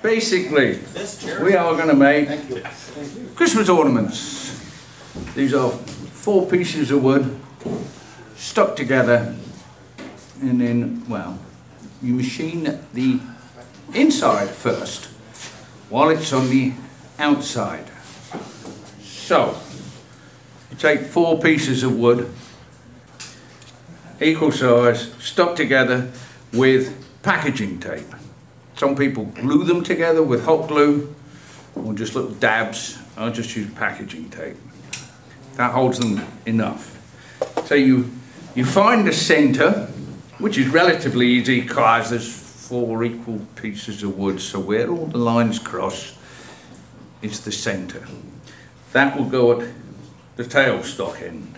basically, we are going to make Christmas ornaments. These are 4 pieces of wood stuck together, and then, well, you machine the inside first while it's on the outside. So, you take 4 pieces of wood, equal size, stuck together with packaging tape. Some people glue them together with hot glue or just little dabs. I'll just use packaging tape. That holds them enough. So you find the center, which is relatively easy because there's 4 equal pieces of wood, so where all the lines cross, it's the center. That will go at the tailstock end.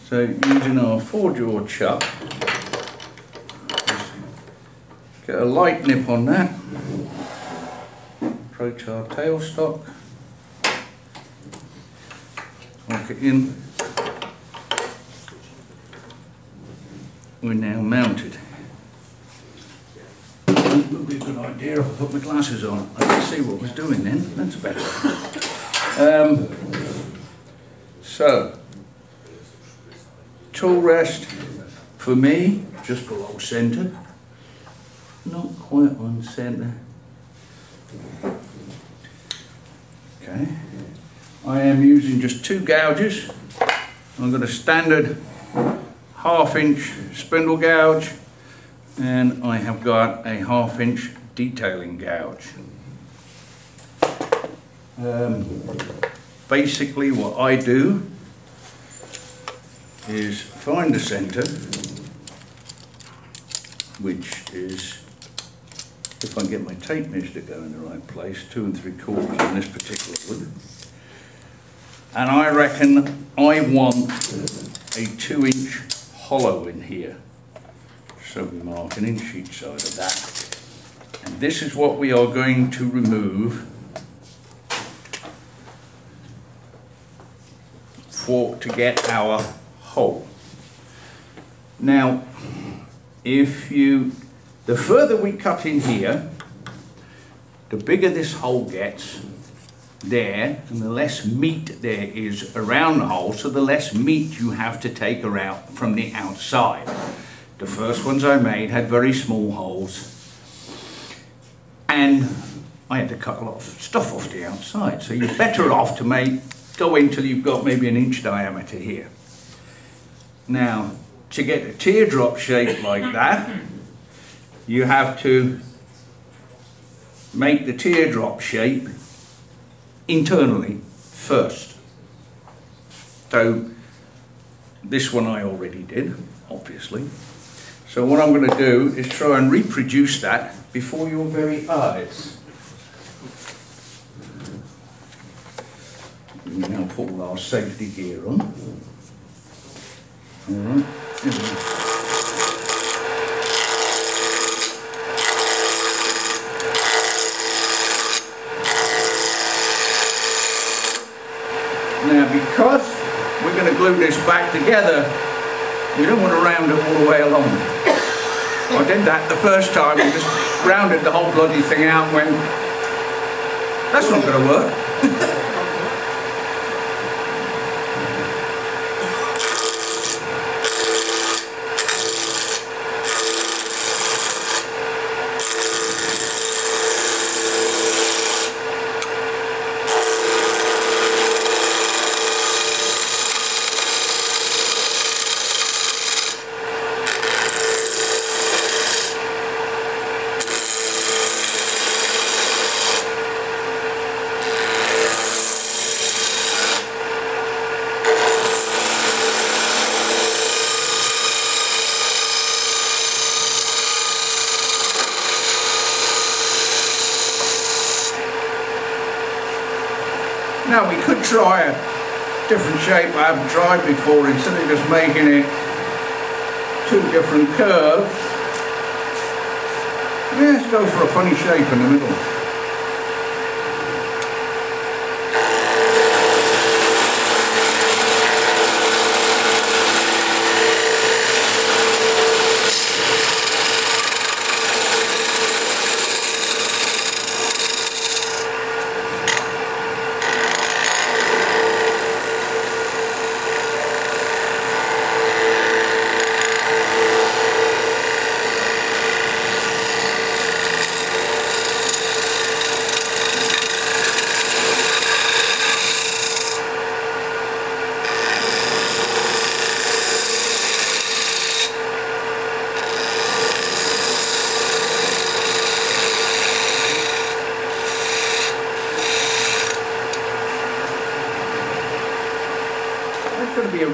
So using our 4-jaw chuck, get a light nip on that, approach our tailstock, lock it in. We're now mounted. It would be a good idea if I put my glasses on. I can see what I was doing then. That's better. So, tool rest for me just below centre. Not quite on centre. Okay. I am using just 2 gouges. I've got a standard 1/2-inch spindle gouge, and I have got a 1/2-inch detailing gouge. Basically what I do is find the center, which is, if I get my tape measure to go in the right place, 2 3/4 on this particular wood. And I reckon I want a 2-inch hollow in here. So we mark an inch each side of that. And this is what we are going to remove to get our hole. Now, the further we cut in here, the bigger this hole gets there, and the less meat there is around the hole, so the less meat you have to take out from the outside. The first ones I made had very small holes, and I had to cut a lot of stuff off the outside, so you're better off to go in till you've got maybe an inch diameter here. Now, to get a teardrop shape like that, you have to make the teardrop shape internally first. So this one I already did, obviously. So what I'm going to do is try and reproduce that before your very eyes. We now put all our safety gear on. All right. Now, because we're going to glue this back together, we don't want to round it all the way along. I did that the first time and just rounded the whole bloody thing out and went, that's not going to work. Now we could try a different shape I haven't tried before, instead of just making it 2 different curves. Yeah, let's go for a funny shape in the middle.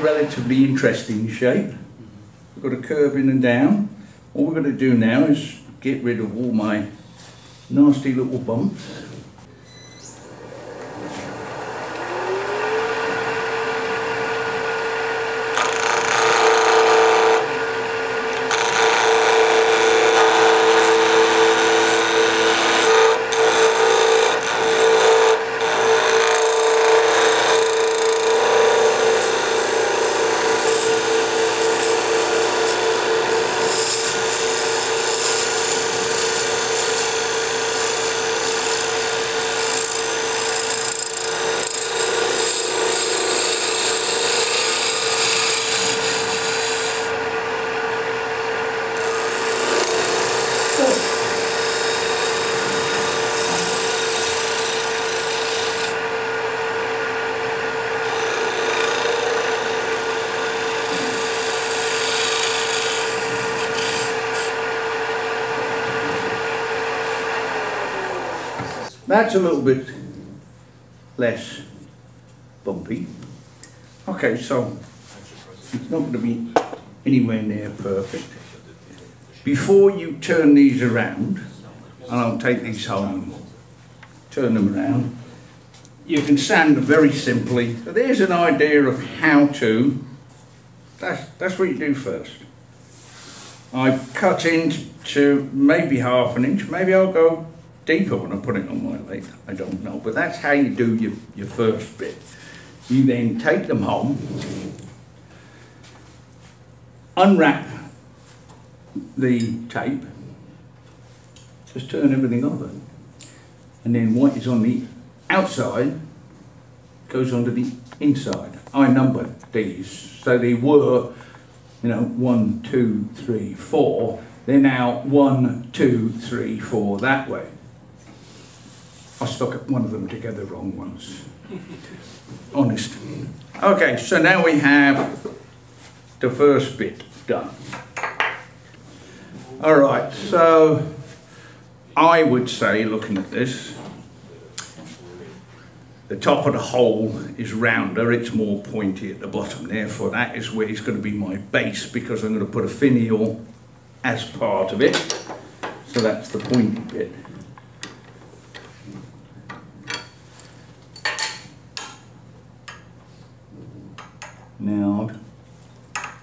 relatively interesting shape. We've got a curve in and down. All we're going to do now is get rid of all my nasty little bumps. That's a little bit less bumpy. Okay, so it's not going to be anywhere near perfect. Before you turn these around, and I'll take these home and turn them around, you can sand them very simply. So there's an idea of how to, that's what you do first. I cut into maybe ½ an inch, maybe I'll go deeper when I put it on my lathe, I don't know, but that's how you do your first bit. You then take them home, unwrap the tape, just turn everything over, and then what is on the outside goes onto the inside. I numbered these, so they were, 1, 2, 3, 4. They're now 1, 2, 3, 4 that way. I stuck one of them together wrong once. Honest. Okay, so now we have the first bit done. Alright, so I would say, looking at this, the top of the hole is rounder, it's more pointy at the bottom, therefore that is where it's going to be my base, because I'm going to put a finial as part of it. So that's the pointy bit. Now, I've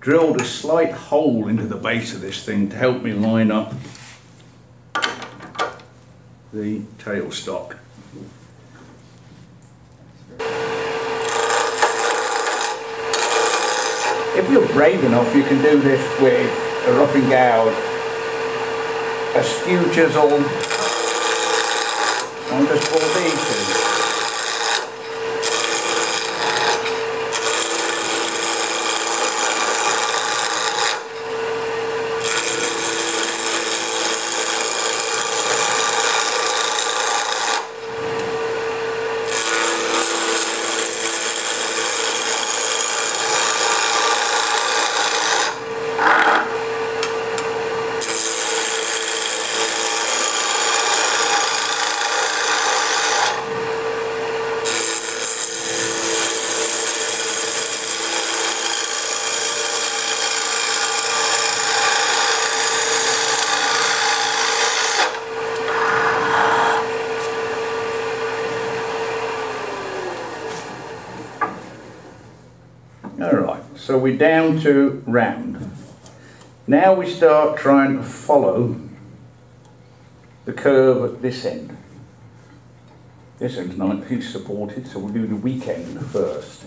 drilled a slight hole into the base of this thing to help me line up the tailstock. If you're brave enough, you can do this with a rough and gouge, a skew chisel, and just pull these two. Alright, so we're down to round. Now we start trying to follow the curve at this end. This end's nicely supported, so we'll do the weak end first.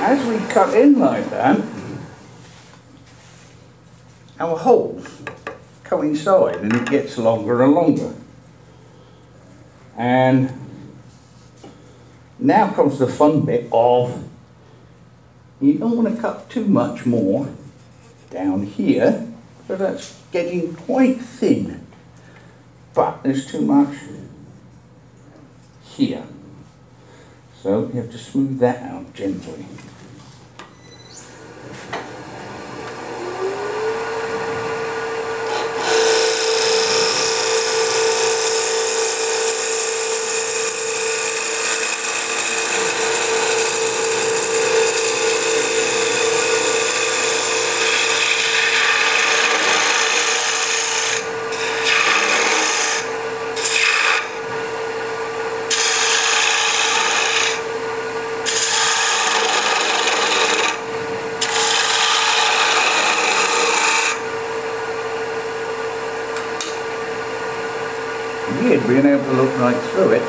as we cut in like that, our holes coincide and it gets longer and longer. And now comes the fun bit of, you don't want to cut too much more down here, so that's getting quite thin, but there's too much here. So you have to smooth that out gently. Weird being able to look right through it.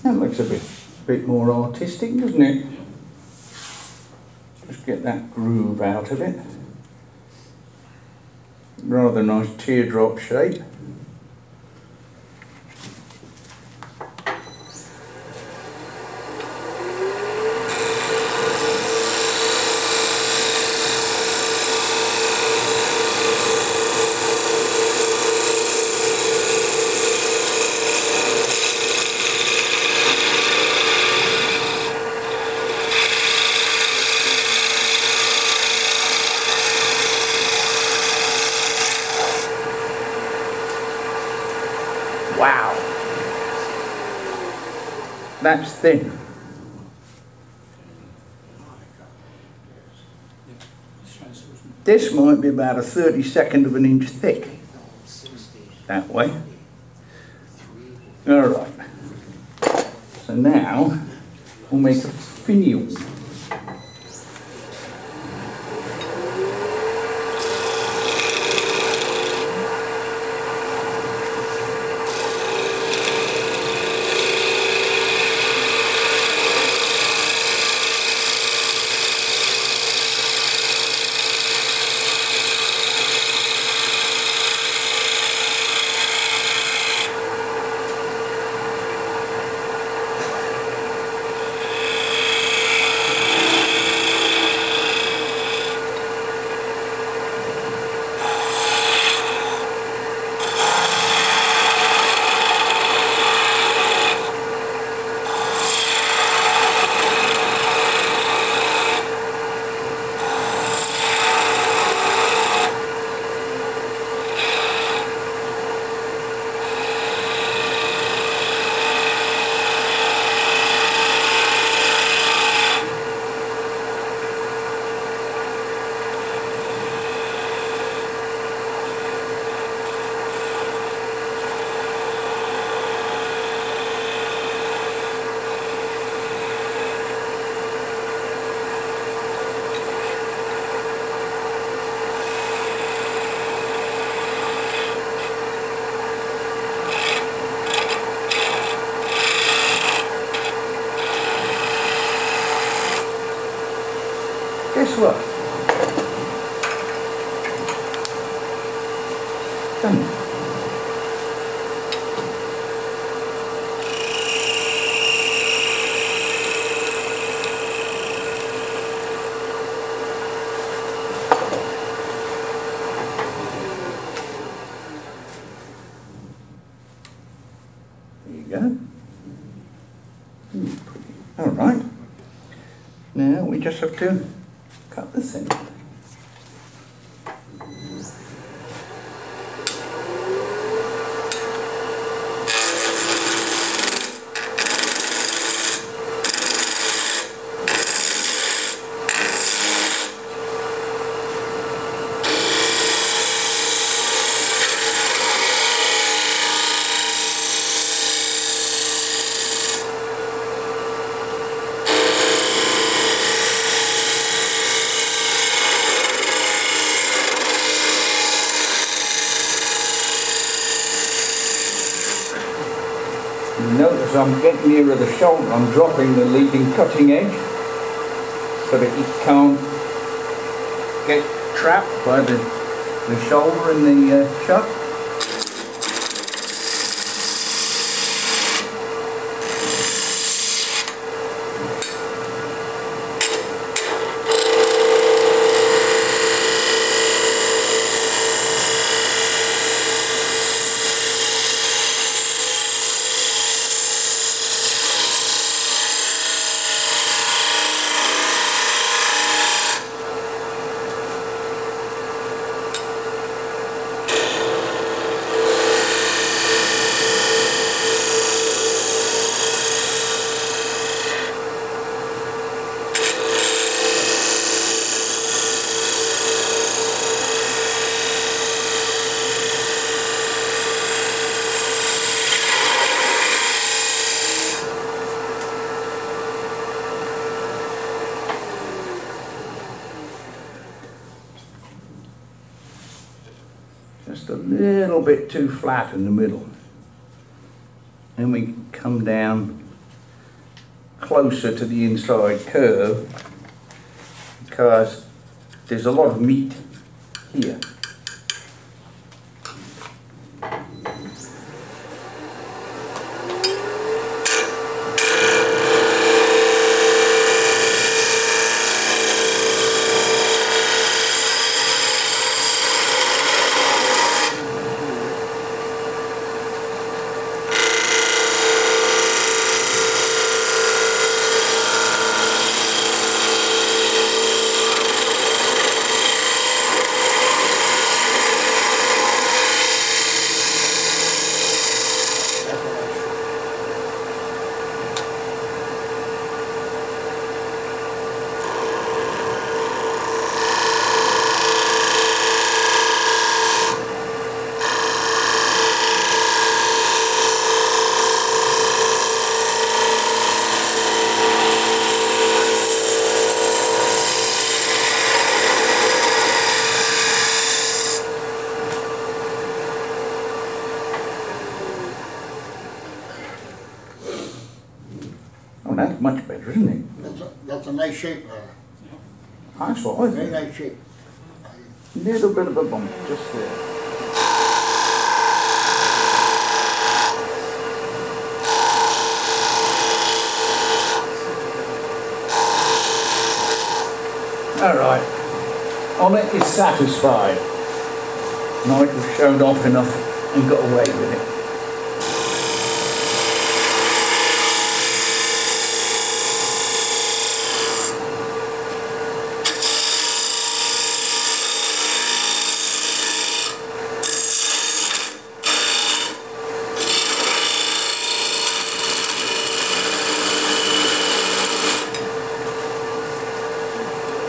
That looks a bit more artistic, doesn't it? Just get that groove out of it. Rather nice teardrop shape. Wow, that's thin. This might be about a 32nd of an inch thick, that way. All right, so now we'll make a finial. Guess what? Done. There you go. All right. Now we just have to cut this in. as I'm getting nearer the shoulder, I'm dropping the leading cutting edge so that it can't get trapped by the shoulder and the chuck. Just a little bit too flat in the middle. Then we come down closer to the inside curve because there's a lot of meat here. That's much better, isn't it? That's a nice shape. That's what I Very think. nice shape. Little bit of a bump just there. Alright, Ornement is satisfied. Nigel showed off enough and got away with it.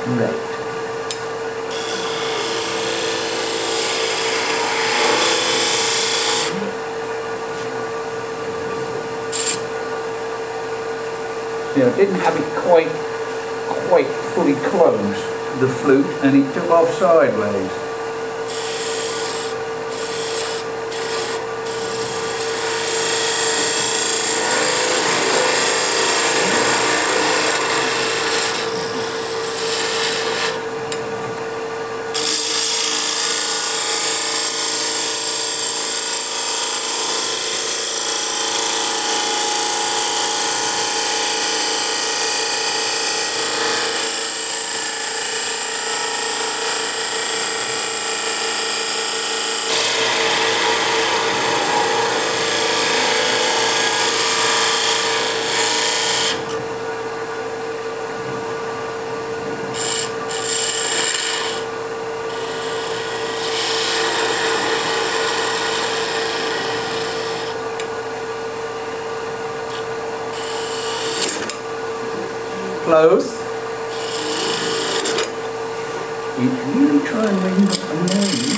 Right. You know, didn't have it quite fully closed, the flute, and it took off sideways. Close. It's really trying to ring up a name.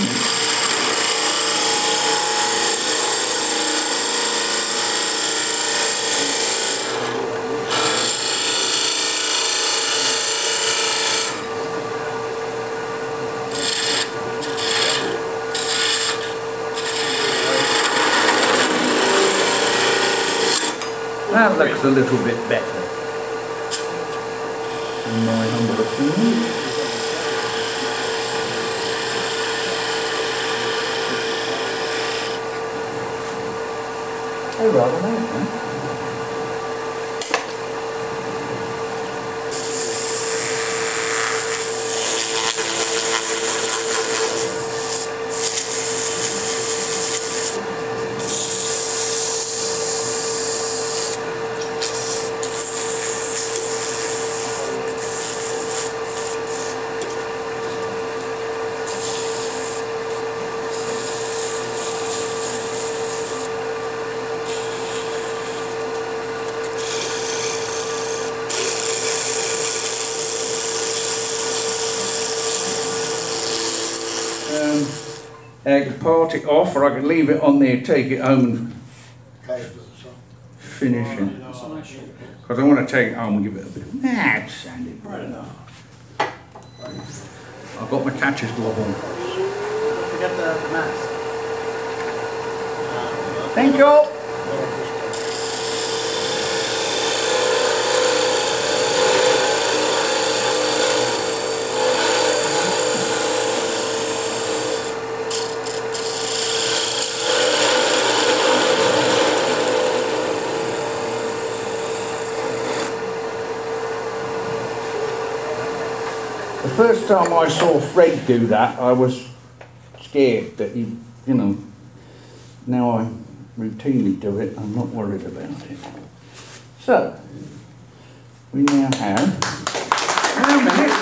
That looks a little bit better, in my humble opinion. Oh, rather nice, huh? I could part it off, or I could leave it on there, take it home and finish it. Because I want to take it home and give it a bit of sanding. Right enough. I've got my catcher's glove on. Don't forget the mask. Thank you. The first time I saw Fred do that, I was scared that he, you know, now I routinely do it, I'm not worried about it. So, we now have, wait a minute.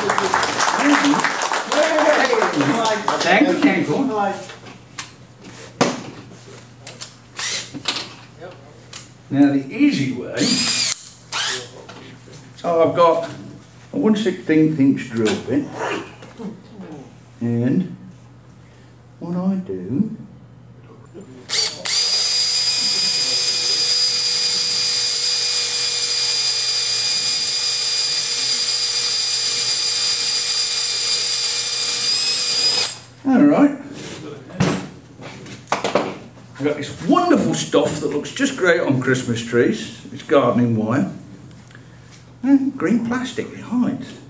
Thank you. Now the easy way, so I've got a 1/16 inch drill bit, and what I do, alright, I've got this wonderful stuff that looks just great on Christmas trees. It's gardening wire. And green plastic, it hides.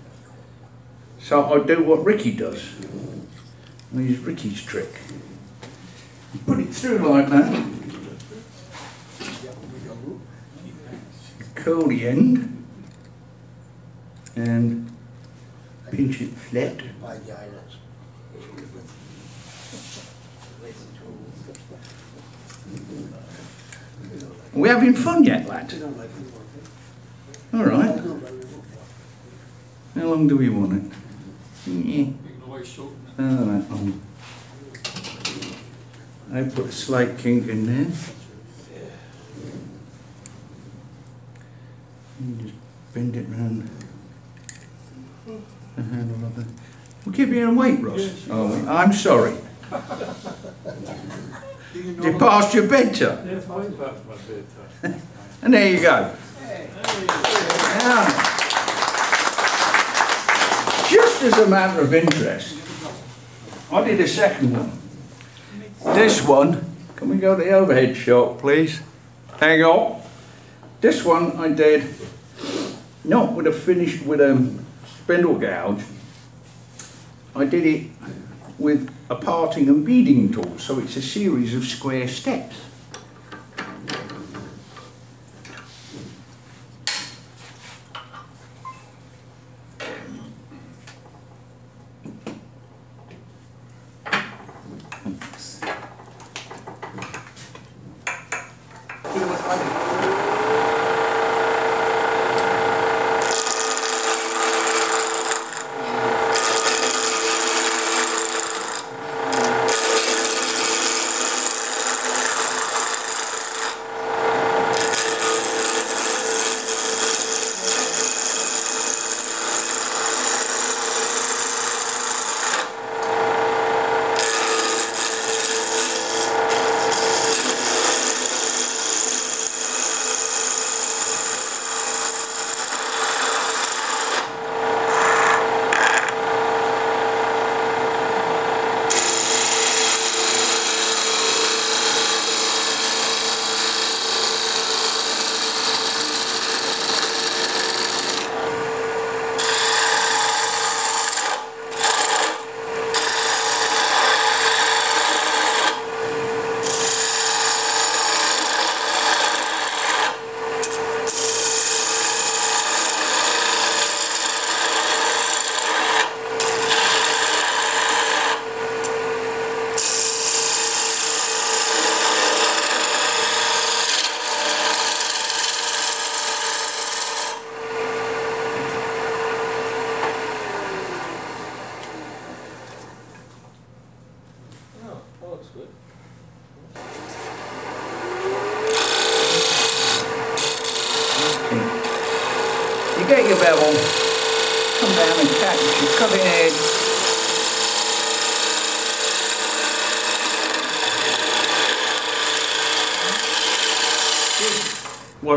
So I'll do what Ricky does. I'll use Ricky's trick. Put it through like that. Curl the end. And pinch it flat. Are we having fun yet, lad? All right. How long do we want it? Yeah. I put a slight kink in there. And just bend it round the handle of the. We'll keep you in weight, Ross. Oh, I'm sorry. You passed your bedtime. Yes, mine's past my bedtime. And there you go. Now, just as a matter of interest, I did a second one. This one, can we go to the overhead shot, please? Hang on. This one I did not with a finish with a spindle gouge. I did it with a parting and beading tool, so it's a series of square steps.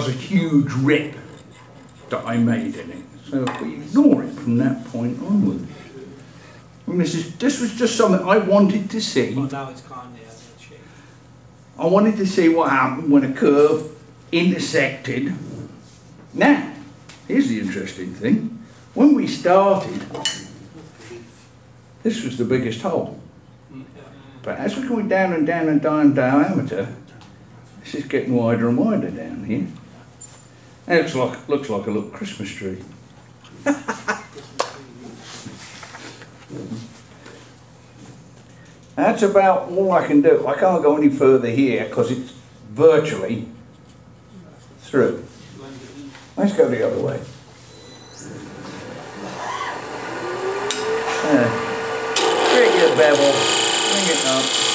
was a huge rip that I made in it. So we ignore it from that point onward. And this was just something I wanted to see. Well, now it's gone there, hasn't it, Chief? I wanted to see what happened when a curve intersected. Now, here's the interesting thing. When we started, this was the biggest hole. But as we're going down and down and down diameter, this is getting wider and wider down here. And it looks like a little Christmas tree. That's about all I can do. I can't go any further here because it's virtually through. Let's go the other way. Get your bevel, bring it up.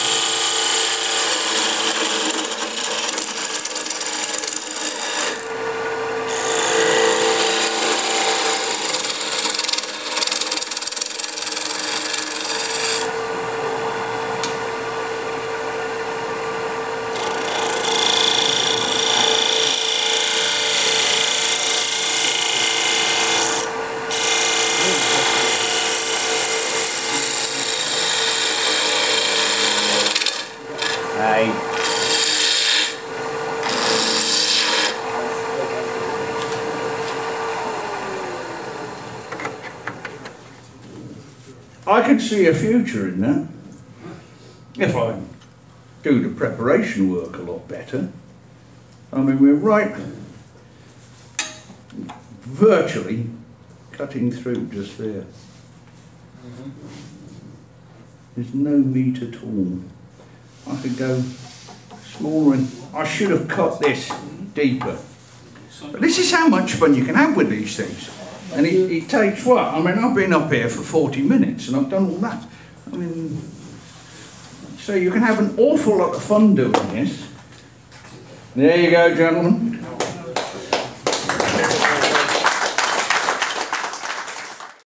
I could see a future in that if I do the preparation work a lot better. I mean, we're right virtually cutting through just there. There's no meat at all. I could go smaller and I should have cut this deeper. But this is how much fun you can have with these things. And it takes what? I mean, I've been up here for 40 minutes and I've done all that. I mean, so you can have an awful lot of fun doing this. There you go, gentlemen.